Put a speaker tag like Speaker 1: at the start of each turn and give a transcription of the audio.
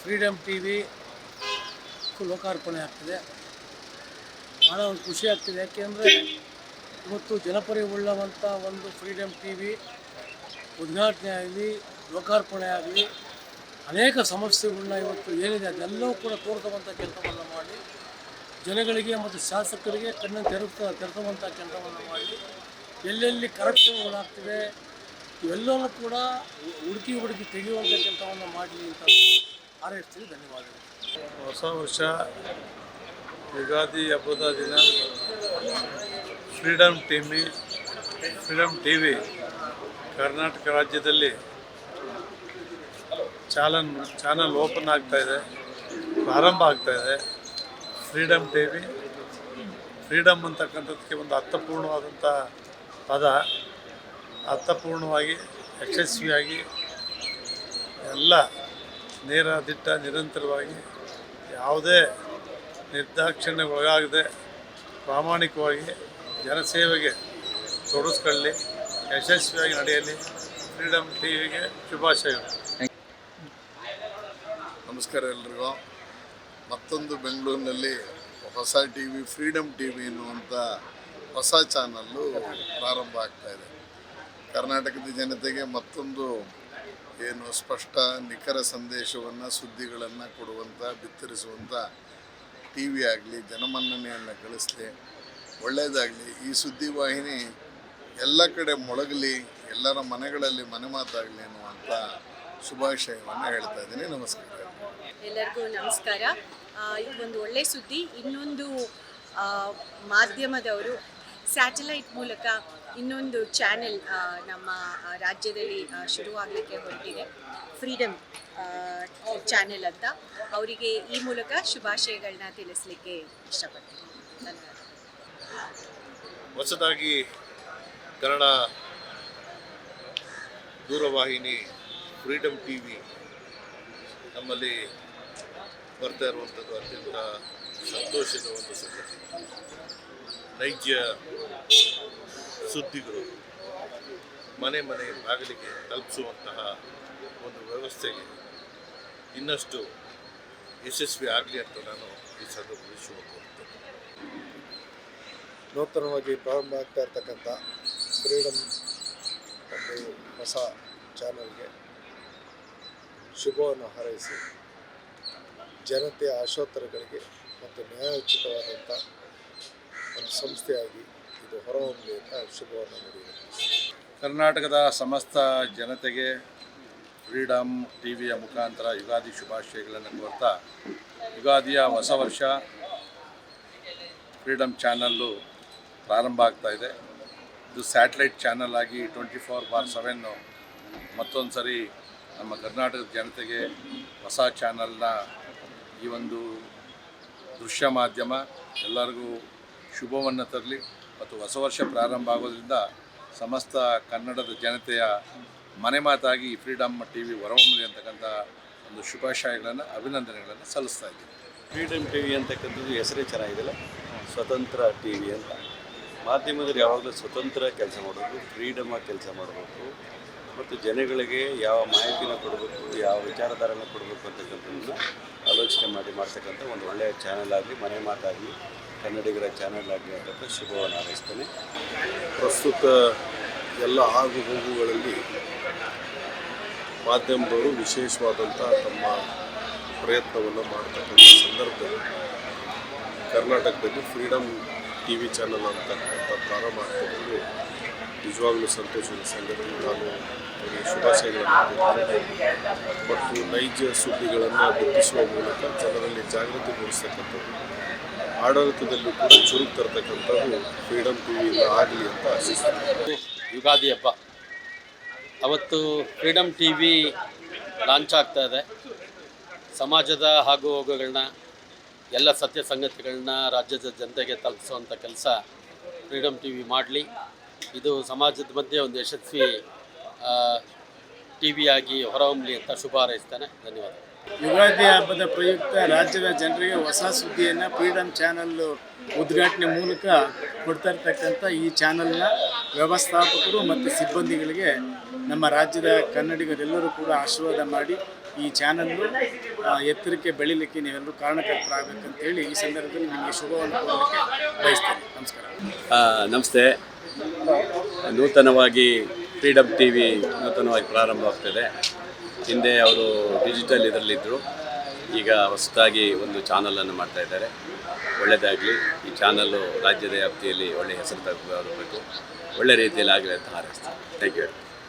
Speaker 1: Freedom T V ಲೋಕಾರ್ಪಣೆ ಆಗ್ತಿದೆ. ಭಾಳ ಒಂದು ಖುಷಿ ಆಗ್ತಿದೆ. ಯಾಕೆಂದರೆ ಇವತ್ತು ಜನಪರಿವುಳ್ಳವಂಥ ಒಂದು ಫ್ರೀಡಮ್ ಟಿ ವಿ ಉದ್ಘಾಟನೆ ಆಗಲಿ, ಲೋಕಾರ್ಪಣೆ ಆಗಲಿ, ಅನೇಕ ಸಮಸ್ಯೆಗಳನ್ನ ಇವತ್ತು ಏನಿದೆ ಅದೆಲ್ಲವೂ ಕೂಡ ತೋರಿಸುವಂಥ ಕೆಲಸವನ್ನು ಮಾಡಿ, ಜನಗಳಿಗೆ ಮತ್ತು ಶಾಸಕರಿಗೆ ಕಣ್ಣನ್ನು ತೆರೆಸುವಂಥ ಕೆಲಸವನ್ನು ಮಾಡಿ, ಎಲ್ಲೆಲ್ಲಿ ಕರಪ್ಷನ್ಗಳಾಗ್ತಿದೆ ಇವೆಲ್ಲವೂ ಕೂಡ ಹುಡುಕಿ ತೆಗೆಯುವಂಥ ಕೆಲಸವನ್ನು ಮಾಡಲಿ ಅಂತ ಹಾರೈಸ್ತೀವಿ. ಧನ್ಯವಾದಗಳು.
Speaker 2: ಹೊಸ ವರ್ಷ ಯುಗಾದಿ ಹಬ್ಬದ ದಿನ ಫ್ರೀಡಮ್ ಟಿ ವಿ ಕರ್ನಾಟಕ ರಾಜ್ಯದಲ್ಲಿ ಚಾನಲ್ ಓಪನ್ ಆಗ್ತಾಯಿದೆ, ಪ್ರಾರಂಭ ಆಗ್ತಾಯಿದೆ. ಫ್ರೀಡಮ್ ಟಿ ವಿ, ಫ್ರೀಡಮ್ ಅಂತಕ್ಕಂಥದ್ದಕ್ಕೆ ಒಂದು ಅರ್ಥಪೂರ್ಣವಾದಂಥ ಪದ, ಅರ್ಥಪೂರ್ಣವಾಗಿ ಯಶಸ್ವಿಯಾಗಿ ಎಲ್ಲ ನೇರ ದಿಟ್ಟ ನಿರಂತರವಾಗಿ ಯಾವುದೇ ನಿರ್ದಾಕ್ಷಿಣ್ಯಗೊಳಗಾಗದೆ ಪ್ರಾಮಾಣಿಕವಾಗಿ ಜನಸೇವೆಗೆ ತೊಡಗಿಸ್ಕೊಳ್ಳಿ, ಯಶಸ್ವಿಯಾಗಿ ನಡೆಯಲಿ. ಫ್ರೀಡಮ್ ಟಿ ವಿಗೆ ಶುಭಾಶಯಗಳು.
Speaker 3: ನಮಸ್ಕಾರ ಎಲ್ರಿಗೂ. ಮತ್ತೊಂದು ಬೆಂಗಳೂರಿನಲ್ಲಿ ಹೊಸ TV freedom TV ಎನ್ನುವಂಥ ಹೊಸ ಚಾನಲ್ಲು ಪ್ರಾರಂಭ ಆಗ್ತಾಯಿದೆ. ಕರ್ನಾಟಕದ ಜನತೆಗೆ ಮತ್ತೊಂದು ಏನು ಸ್ಪಷ್ಟ ನಿಖರ ಸಂದೇಶವನ್ನು, ಸುದ್ದಿಗಳನ್ನು ಕೊಡುವಂಥ, ಬಿತ್ತರಿಸುವಂಥ ಟಿ ವಿ ಆಗಲಿ, ಜನಮನ್ನಣೆಯನ್ನು ಗಳಿಸಲಿ, ಒಳ್ಳೆಯದಾಗಲಿ. ಈ ಸುದ್ದಿವಾಹಿನಿ ಎಲ್ಲ ಕಡೆ ಮೊಳಗಲಿ, ಎಲ್ಲರ ಮನೆಗಳಲ್ಲಿ ಮನೆ ಮಾತಾಗಲಿ ಅನ್ನುವಂಥ ಶುಭಾಶಯವನ್ನು ಹೇಳ್ತಾ ಇದ್ದೀನಿ. ನಮಸ್ಕಾರ.
Speaker 4: ಎಲ್ಲರಿಗೂ ನಮಸ್ಕಾರ. ಒಂದು ಒಳ್ಳೆಯ ಸುದ್ದಿ. ಇನ್ನೊಂದು ಮಾಧ್ಯಮದವರು ಸ್ಯಾಟಲೈಟ್ ಮೂಲಕ ಇನ್ನೊಂದು ಚಾನೆಲ್ ನಮ್ಮ ರಾಜ್ಯದಲ್ಲಿ ಶುರುವಾಗಲಿಕ್ಕೆ ಹೊರಟಿದೆ, ಫ್ರೀಡಮ್ ಚಾನೆಲ್ ಅಂತ. ಅವರಿಗೆ ಈ ಮೂಲಕ ಶುಭಾಶಯಗಳನ್ನ ತಿಳಿಸ್ಲಿಕ್ಕೆ ಇಷ್ಟಪಡ್ತೀನಿ. ಧನ್ಯವಾದ.
Speaker 5: ಹೊಸದಾಗಿ ಕನ್ನಡ ದೂರವಾಹಿನಿ ಫ್ರೀಡಮ್ ಟಿ ವಿ ನಮ್ಮಲ್ಲಿ ಬರ್ತಾ ಇರುವಂಥದ್ದು ಅತ್ಯಂತ ಸಂತೋಷದ ಒಂದು ಸಂಗತಿ. ನೈಜ ಸುದ್ದಿಗಳು ಮನೆ ಬಾಗಿಲಿಗೆ ತಲುಪಿಸುವಂತಹ ಒಂದು ವ್ಯವಸ್ಥೆಗೆ ಇನ್ನಷ್ಟು ಯಶಸ್ವಿ ಆಗಲಿ ಅಂತ ನಾನು ಈ ಸಂದರ್ಭದಲ್ಲಿ ಶುಭ ಕೋರುತ್ತೇನೆ.
Speaker 6: ನೂತನವಾಗಿ ಪ್ರಾರಂಭ ಆಗ್ತಾ ಇರ್ತಕ್ಕಂಥ ಫ್ರೀಡಮ್ ಒಂದು ಹೊಸ ಚಾನಲ್ಗೆ ಶುಭವನ್ನು ಹಾರೈಸಿ, ಜನತೆಯ ಆಶೋತ್ತರಗಳಿಗೆ ಮತ್ತು ನ್ಯಾಯೋಚಿತವಾದಂಥ ಒಂದು ಸಂಸ್ಥೆಯಾಗಿ ಇದು ಹೊರಹೊಮ್ಮಲಿ ಅಂತ ಶುಭವನ್ನು ನೀಡಿದೆ.
Speaker 2: ಕರ್ನಾಟಕದ ಸಮಸ್ತ ಜನತೆಗೆ ಫ್ರೀಡಮ್ ಟಿ ವಿಯ ಮುಖಾಂತರ ಯುಗಾದಿ ಶುಭಾಶಯಗಳನ್ನು ಕೋರ್ತಾ, ಯುಗಾದಿಯ ಹೊಸ ವರ್ಷ ಫ್ರೀಡಮ್ ಚಾನಲ್ಲು ಪ್ರಾರಂಭ ಆಗ್ತಾಯಿದೆ. ಇದು ಸ್ಯಾಟಲೈಟ್ ಚಾನಲ್ ಆಗಿ 24/7 ಮತ್ತೊಂದು ಸರಿ ನಮ್ಮ ಕರ್ನಾಟಕದ ಜನತೆಗೆ ಹೊಸ ಚಾನಲ್ನ ಈ ಒಂದು ದೃಶ್ಯ ಮಾಧ್ಯಮ ಎಲ್ಲರಿಗೂ ಶುಭವನ್ನು ತರಲಿ ಮತ್ತು ಹೊಸ ವರ್ಷ ಪ್ರಾರಂಭ ಆಗೋದ್ರಿಂದ ಸಮಸ್ತ ಕನ್ನಡದ ಜನತೆಯ ಮನೆ ಮಾತಾಗಿ ಫ್ರೀಡಮ್ ಟಿ ವಿ ಹೊರಹೊಮ್ಮಲಿ ಅಂತಕ್ಕಂಥ ಒಂದು ಶುಭಾಶಯಗಳನ್ನು, ಅಭಿನಂದನೆಗಳನ್ನು ಸಲ್ಲಿಸ್ತಾ ಇದ್ದೀನಿ.
Speaker 7: ಫ್ರೀಡಮ್ ಟಿ ವಿ ಅಂತಕ್ಕಂಥದ್ದು ಹೆಸರೇ ಚೆನ್ನಾಗಿದೆಯಲ್ಲ, ಸ್ವತಂತ್ರ ಟಿ ವಿ ಅಂತ. ಮಾಧ್ಯಮದಲ್ಲಿ ಯಾವಾಗಲೂ ಸ್ವತಂತ್ರ ಕೆಲಸ ಮಾಡಬೇಕು, ಫ್ರೀಡಮಾಗಿ ಕೆಲಸ ಮಾಡಬೇಕು ಮತ್ತು ಜನಗಳಿಗೆ ಯಾವ ಮಾಹಿತಿನ ಕೊಡಬೇಕು, ಯಾವ ವಿಚಾರಧಾರನ ಕೊಡಬೇಕು ಅಂತಕ್ಕಂಥದ್ದನ್ನು ಆಲೋಚನೆ ಮಾಡ್ತಕ್ಕಂಥ ಒಂದು ಒಳ್ಳೆಯ ಚಾನಲ್ ಆಗಲಿ, ಮನೆ ಮಾತಾಗಲಿ, ಕನ್ನಡಿಗರ ಚಾನಲ್ ಆಗಲಿ ಅಂತಕ್ಕಂಥ ಶುಭವನ್ನು ಹಾರೈಸ್ತೇನೆ.
Speaker 8: ಪ್ರಸ್ತುತ ಎಲ್ಲ ಆಗು ಹೋಗುಗಳಲ್ಲಿ ಮಾಧ್ಯಮದವರು ವಿಶೇಷವಾದಂಥ ತಮ್ಮ ಪ್ರಯತ್ನವನ್ನು ಮಾಡ್ತಕ್ಕಂಥ ಸಂದರ್ಭದಲ್ಲಿ ಕರ್ನಾಟಕದಲ್ಲಿ ಫ್ರೀಡಮ್ ಟಿ ವಿ ಚಾನಲ್ ಅಂತಕ್ಕಂಥ ಪ್ರಾರಂಭ ಆಗ್ತಿರೋದು ನಿಜವಾಗ್ಲೂ ಸಂತೋಷದ ಸಂಗತಿ. ನಾನು ಅವರಿಗೆ ಶುಭಾಶಯಗಳನ್ನು ಮತ್ತು ನೈಜ ಸುದ್ದಿಗಳನ್ನು ಬಿತ್ತಿಸುವ ಮೂಲಕ ಜನರಲ್ಲಿ ಜಾಗೃತಿ ಮೂಡಿಸ್ತಕ್ಕಂಥದ್ದು, ಆಡಳಿತದಲ್ಲೂ ಕೂಡ ಚುರುಕು ತರ್ತಕ್ಕಂಥದ್ದು ಫ್ರೀಡಮ್ ಟಿ ವಿಯಿಂದ ಆಗಲಿ ಅಂತ ಆಶಿಸ್ತೀನಿ.
Speaker 9: ಯುಗಾದಿ ಹಬ್ಬ ಅವತ್ತು ಫ್ರೀಡಮ್ ಟಿ ವಿ ಲಾಂಚ್ ಆಗ್ತಾ ಇದೆ. ಸಮಾಜದ ಆಗು ಹೋಗುಗಳನ್ನ, ಎಲ್ಲ ಸತ್ಯ ಸಂಗತಿಗಳನ್ನ ರಾಜ್ಯದ ಜನತೆಗೆ ತಲುಪಿಸುವಂಥ ಕೆಲಸ ಫ್ರೀಡಮ್ ಟಿ ವಿ ಮಾಡಲಿ. ಇದು ಸಮಾಜದ ಮಧ್ಯೆ ಒಂದು ಯಶಸ್ವಿ ಟಿ ವಿಯಾಗಿ ಹೊರಹೊಮ್ಮಲಿ ಅಂತ ಶುಭ ಹಾರೈಸ್ತಾನೆ. ಧನ್ಯವಾದ.
Speaker 1: ಯುಗಾದಿ ಹಬ್ಬದ ಪ್ರಯುಕ್ತ ರಾಜ್ಯದ ಜನರಿಗೆ ಹೊಸ ಸುದ್ದಿಯನ್ನು ಫ್ರೀಡಮ್ ಚಾನಲ್ಲು ಉದ್ಘಾಟನೆ ಮೂಲಕ ಕೊಡ್ತಾ ಇರ್ತಕ್ಕಂಥ ಈ ಚಾನಲ್ನ ವ್ಯವಸ್ಥಾಪಕರು ಮತ್ತು ಸಿಬ್ಬಂದಿಗಳಿಗೆ ನಮ್ಮ ರಾಜ್ಯದ ಕನ್ನಡಿಗರೆಲ್ಲರೂ ಕೂಡ ಆಶೀರ್ವಾದ ಮಾಡಿ ಈ ಚಾನಲ್ಲು ಎತ್ತರಕ್ಕೆ ಬೆಳೀಲಿಕ್ಕೆ ನೀವೆಲ್ಲರೂ ಕಾರಣಕರ್ತರಾಗಬೇಕಂತೇಳಿ ಈ ಸಂದರ್ಭದಲ್ಲಿ ನಿಮಗೆ ಶುಭವನ್ನು ಕೋರಲಿಕ್ಕೆ ಬಯಸ್ತೇನೆ. ನಮಸ್ಕಾರ.
Speaker 7: ನಮಸ್ತೆ. ನೂತನವಾಗಿ ಫ್ರೀಡಮ್ ಟಿ ವಿ ನೂತನವಾಗಿ ಪ್ರಾರಂಭ ಆಗ್ತದೆ. ಹಿಂದೆ ಅವರು ಡಿಜಿಟಲ್ ಇದರಲ್ಲಿದ್ದರು, ಈಗ ಹೊಸದಾಗಿ ಒಂದು ಚಾನಲನ್ನು ಮಾಡ್ತಾ ಇದ್ದಾರೆ. ಒಳ್ಳೆಯದಾಗಲಿ. ಈ ಚಾನಲ್ಲು ರಾಜ್ಯದ ವ್ಯಾಪ್ತಿಯಲ್ಲಿ ಒಳ್ಳೆಯ ಹೆಸರು ತಗೋಬೇಕು, ಒಳ್ಳೆ ರೀತಿಯಲ್ಲಿ ಆಗಲಿ ಅಂತ ಹಾರೈಸ್ತೀನಿ. Thank you.